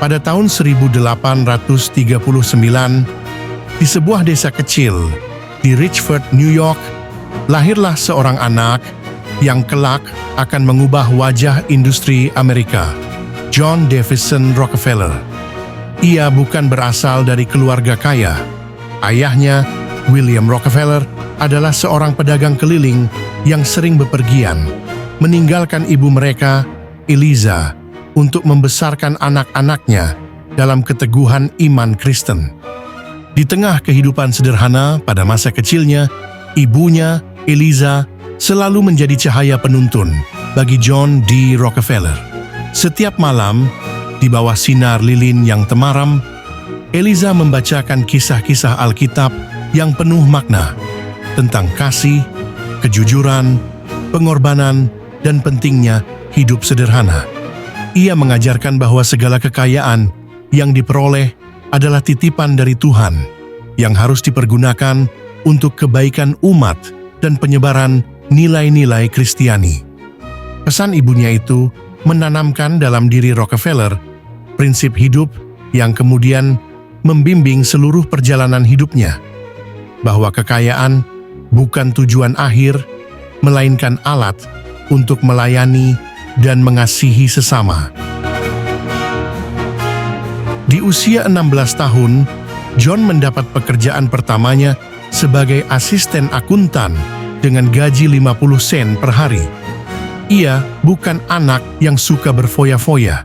Pada tahun 1839, di sebuah desa kecil di Richford, New York, lahirlah seorang anak yang kelak akan mengubah wajah industri Amerika, John Davison Rockefeller. Ia bukan berasal dari keluarga kaya. Ayahnya, William Rockefeller, adalah seorang pedagang keliling yang sering bepergian, meninggalkan ibu mereka, Eliza, untuk membesarkan anak-anaknya dalam keteguhan iman Kristen. Di tengah kehidupan sederhana pada masa kecilnya, ibunya, Eliza, selalu menjadi cahaya penuntun bagi John D. Rockefeller. Setiap malam, di bawah sinar lilin yang temaram, Eliza membacakan kisah-kisah Alkitab yang penuh makna tentang kasih, kejujuran, pengorbanan, dan pentingnya hidup sederhana. Ia mengajarkan bahwa segala kekayaan yang diperoleh adalah titipan dari Tuhan yang harus dipergunakan untuk kebaikan umat dan penyebaran nilai-nilai Kristiani. Pesan ibunya itu menanamkan dalam diri Rockefeller prinsip hidup yang kemudian membimbing seluruh perjalanan hidupnya, bahwa kekayaan bukan tujuan akhir, melainkan alat untuk melayani dan mengasihi sesama. Di usia 16 tahun, John mendapat pekerjaan pertamanya sebagai asisten akuntan dengan gaji 50 sen per hari. Ia bukan anak yang suka berfoya-foya.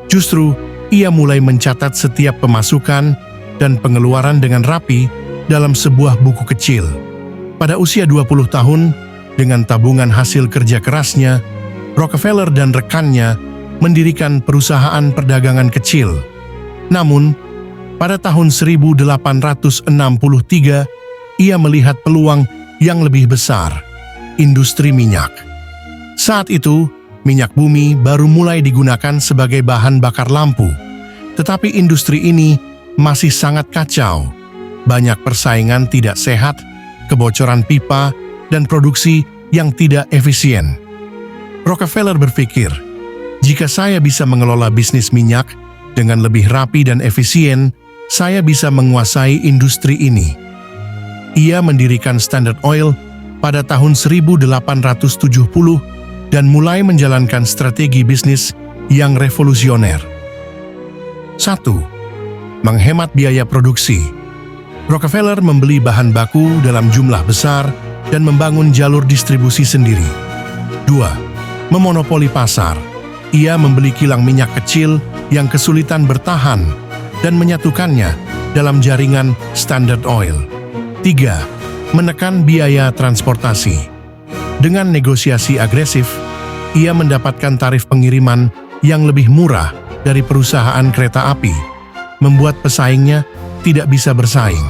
Justru, ia mulai mencatat setiap pemasukan dan pengeluaran dengan rapi dalam sebuah buku kecil. Pada usia 20 tahun, dengan tabungan hasil kerja kerasnya, Rockefeller dan rekannya mendirikan perusahaan perdagangan kecil. Namun, pada tahun 1863, ia melihat peluang yang lebih besar, industri minyak. Saat itu, minyak bumi baru mulai digunakan sebagai bahan bakar lampu. Tetapi industri ini masih sangat kacau. Banyak persaingan tidak sehat, kebocoran pipa, dan produksi yang tidak efisien. Rockefeller berpikir, jika saya bisa mengelola bisnis minyak dengan lebih rapi dan efisien, saya bisa menguasai industri ini. Ia mendirikan Standard Oil pada tahun 1870 dan mulai menjalankan strategi bisnis yang revolusioner. 1. Menghemat biaya produksi. Rockefeller membeli bahan baku dalam jumlah besar dan membangun jalur distribusi sendiri. 2. Memonopoli pasar. Ia membeli kilang minyak kecil yang kesulitan bertahan dan menyatukannya dalam jaringan Standard Oil. 3. Menekan biaya transportasi. Dengan negosiasi agresif, ia mendapatkan tarif pengiriman yang lebih murah dari perusahaan kereta api, membuat pesaingnya tidak bisa bersaing.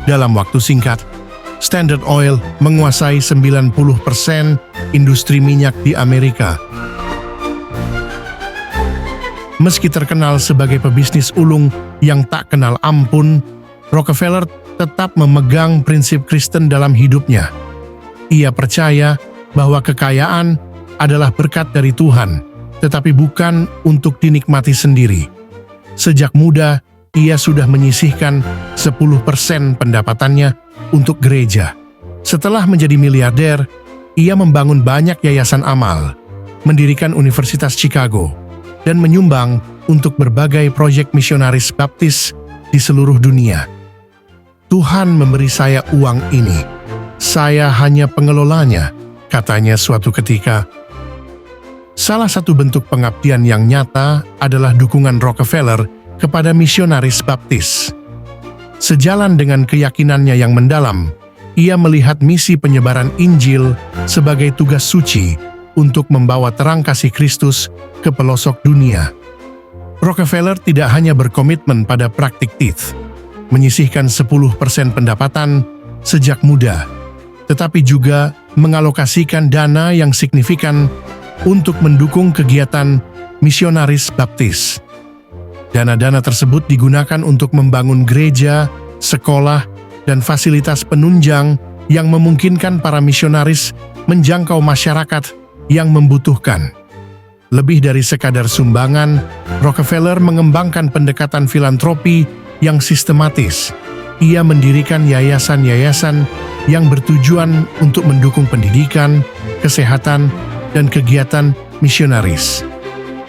Dalam waktu singkat, Standard Oil menguasai 90% industri minyak di Amerika. Meski terkenal sebagai pebisnis ulung yang tak kenal ampun, Rockefeller tetap memegang prinsip Kristen dalam hidupnya. Ia percaya bahwa kekayaan adalah berkat dari Tuhan, tetapi bukan untuk dinikmati sendiri. Sejak muda, ia sudah menyisihkan 10% pendapatannya untuk gereja. Setelah menjadi miliarder, ia membangun banyak yayasan amal, mendirikan Universitas Chicago, dan menyumbang untuk berbagai proyek misionaris baptis di seluruh dunia. Tuhan memberi saya uang ini. Saya hanya pengelolanya, katanya suatu ketika. Salah satu bentuk pengabdian yang nyata adalah dukungan Rockefeller kepada misionaris baptis. Sejalan dengan keyakinannya yang mendalam, ia melihat misi penyebaran Injil sebagai tugas suci untuk membawa terang kasih Kristus ke pelosok dunia. Rockefeller tidak hanya berkomitmen pada praktik tithe, menyisihkan 10% pendapatan sejak muda, tetapi juga mengalokasikan dana yang signifikan untuk mendukung kegiatan misionaris baptis. Dana-dana tersebut digunakan untuk membangun gereja, sekolah, dan fasilitas penunjang yang memungkinkan para misionaris menjangkau masyarakat yang membutuhkan. Lebih dari sekadar sumbangan, Rockefeller mengembangkan pendekatan filantropi yang sistematis. Ia mendirikan yayasan-yayasan yang bertujuan untuk mendukung pendidikan, kesehatan, dan kegiatan misionaris.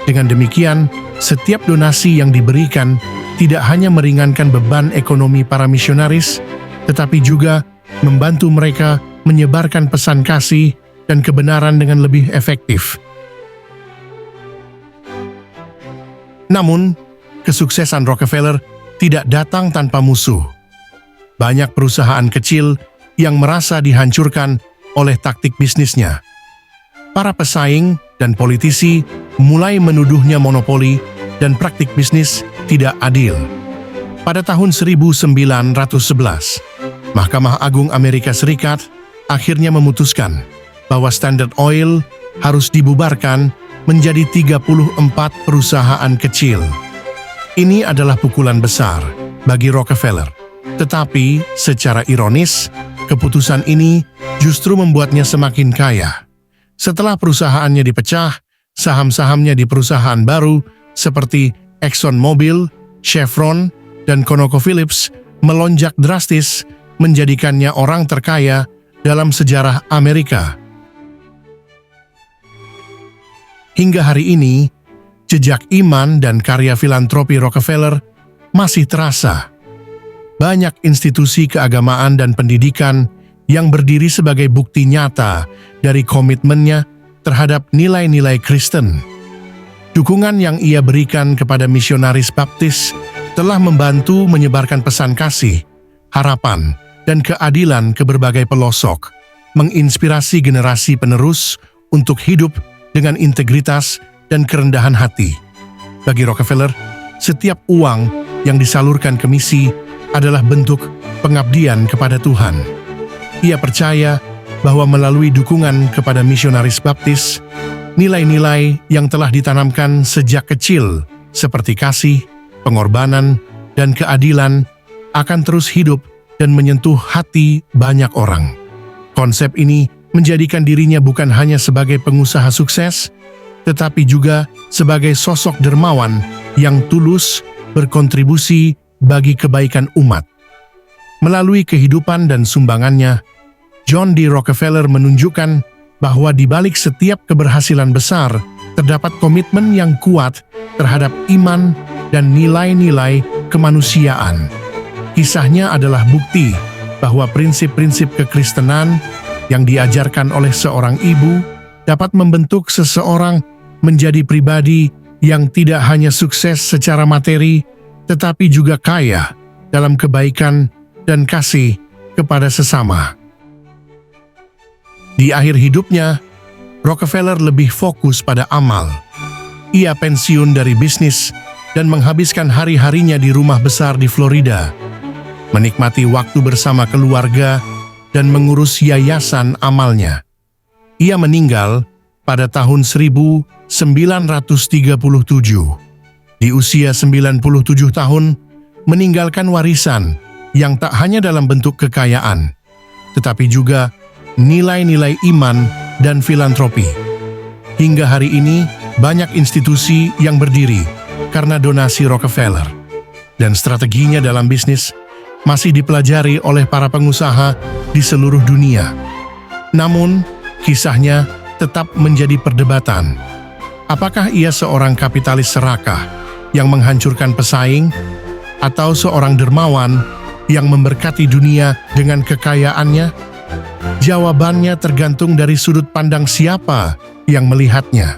Dengan demikian, setiap donasi yang diberikan tidak hanya meringankan beban ekonomi para misionaris, tetapi juga membantu mereka menyebarkan pesan kasih dan kebenaran dengan lebih efektif. Namun, kesuksesan Rockefeller tidak datang tanpa musuh. Banyak perusahaan kecil yang merasa dihancurkan oleh taktik bisnisnya. Para pesaing dan politisi mulai menuduhnya monopoli dan praktik bisnis tidak adil. Pada tahun 1911, Mahkamah Agung Amerika Serikat akhirnya memutuskan bahwa Standard Oil harus dibubarkan menjadi 34 perusahaan kecil. Ini adalah pukulan besar bagi Rockefeller. Tetapi secara ironis, keputusan ini justru membuatnya semakin kaya. Setelah perusahaannya dipecah, saham-sahamnya di perusahaan baru seperti ExxonMobil, Chevron, dan ConocoPhillips melonjak drastis, menjadikannya orang terkaya dalam sejarah Amerika. Hingga hari ini, jejak iman dan karya filantropi Rockefeller masih terasa. Banyak institusi keagamaan dan pendidikan yang berdiri sebagai bukti nyata dari komitmennya terhadap nilai-nilai Kristen. Dukungan yang ia berikan kepada misionaris baptis telah membantu menyebarkan pesan kasih, harapan, dan keadilan ke berbagai pelosok, menginspirasi generasi penerus untuk hidup dengan integritas dan kerendahan hati. Bagi Rockefeller, setiap uang yang disalurkan ke misi adalah bentuk pengabdian kepada Tuhan. Ia percaya bahwa melalui dukungan kepada misionaris baptis, nilai-nilai yang telah ditanamkan sejak kecil seperti kasih, pengorbanan, dan keadilan akan terus hidup dan menyentuh hati banyak orang. Konsep ini menjadikan dirinya bukan hanya sebagai pengusaha sukses, tetapi juga sebagai sosok dermawan yang tulus berkontribusi bagi kebaikan umat. Melalui kehidupan dan sumbangannya, John D. Rockefeller menunjukkan bahwa di balik setiap keberhasilan besar terdapat komitmen yang kuat terhadap iman dan nilai-nilai kemanusiaan. Kisahnya adalah bukti bahwa prinsip-prinsip kekristenan yang diajarkan oleh seorang ibu dapat membentuk seseorang menjadi pribadi yang tidak hanya sukses secara materi, tetapi juga kaya dalam kebaikan dan kasih kepada sesama. Di akhir hidupnya, Rockefeller lebih fokus pada amal. Ia pensiun dari bisnis dan menghabiskan hari-harinya di rumah besar di Florida, menikmati waktu bersama keluarga dan mengurus yayasan amalnya. Ia meninggal pada tahun 1937. Di usia 97 tahun, meninggalkan warisan yang tak hanya dalam bentuk kekayaan, tetapi juga nilai-nilai iman dan filantropi. Hingga hari ini, banyak institusi yang berdiri karena donasi Rockefeller, dan strateginya dalam bisnis masih dipelajari oleh para pengusaha di seluruh dunia. Namun, kisahnya tetap menjadi perdebatan. Apakah ia seorang kapitalis serakah yang menghancurkan pesaing, atau seorang dermawan yang memberkati dunia dengan kekayaannya? Jawabannya tergantung dari sudut pandang siapa yang melihatnya.